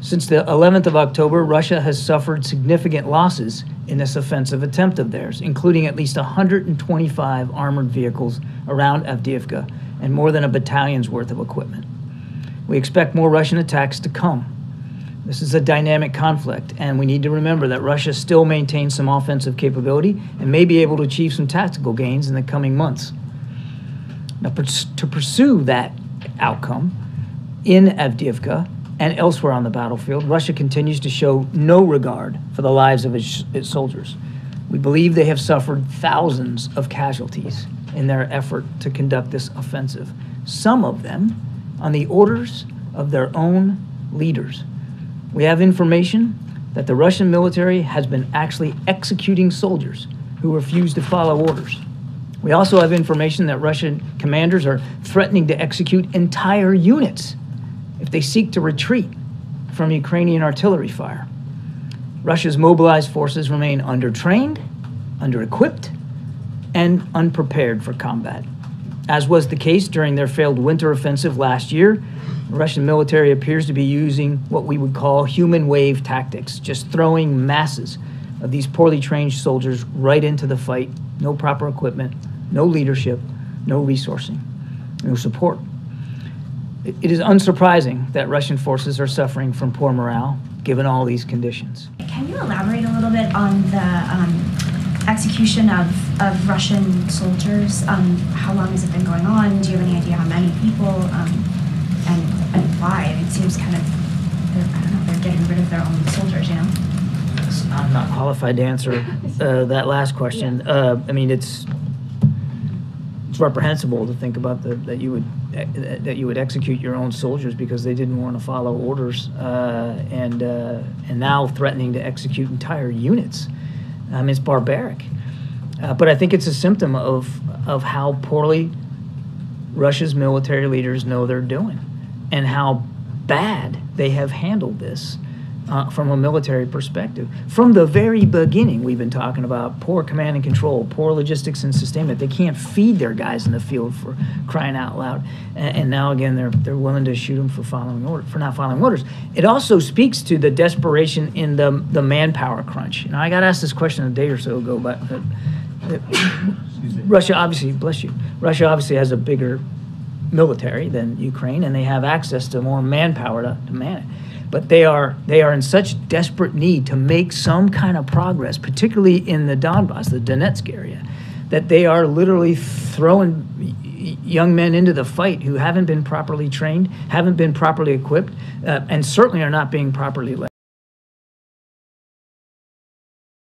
Since the 11th of October, Russia has suffered significant losses in this offensive attempt of theirs, including at least 125 armored vehicles around Avdiivka and more than a battalion's worth of equipment. We expect more Russian attacks to come. This is a dynamic conflict, and we need to remember that Russia still maintains some offensive capability and may be able to achieve some tactical gains in the coming months. Now, to pursue that outcome in Avdiivka and elsewhere on the battlefield, Russia continues to show no regard for the lives of its soldiers. We believe they have suffered thousands of casualties in their effort to conduct this offensive, some of them on the orders of their own leaders. We have information that the Russian military has been actually executing soldiers who refuse to follow orders. We also have information that Russian commanders are threatening to execute entire units if they seek to retreat from Ukrainian artillery fire. Russia's mobilized forces remain undertrained, under-equipped, and unprepared for combat. As was the case during their failed winter offensive last year, the Russian military appears to be using what we would call human wave tactics, just throwing masses of these poorly trained soldiers right into the fight. No proper equipment, no leadership, no resourcing, no support. It is unsurprising that Russian forces are suffering from poor morale, given all these conditions. Can you elaborate a little bit on the execution of Russian soldiers? How long has it been going on? Do you have any idea how many people, and why? I mean, it seems kind of, I don't know, they're getting rid of their own soldiers, you know? I'm not qualified to answer that last question. I mean, it's reprehensible to think about that you would execute your own soldiers because they didn't want to follow orders, and now threatening to execute entire units. I mean, it's barbaric. But I think it's a symptom of how poorly Russia's military leaders know they're doing, and how bad they have handled this from a military perspective. From the very beginning, we've been talking about poor command and control, poor logistics and sustainment. They can't feed their guys in the field, for crying out loud. And now again, they're willing to shoot them for not following orders. It also speaks to the desperation in the manpower crunch. You know, I got asked this question a day or so ago, but Russia obviously, bless you, Russia obviously has a bigger military than Ukraine, and they have access to more manpower to man it. But they are in such desperate need to make some kind of progress, particularly in the Donbass, the Donetsk area, that they are literally throwing young men into the fight who haven't been properly trained, haven't been properly equipped, and certainly are not being properly led.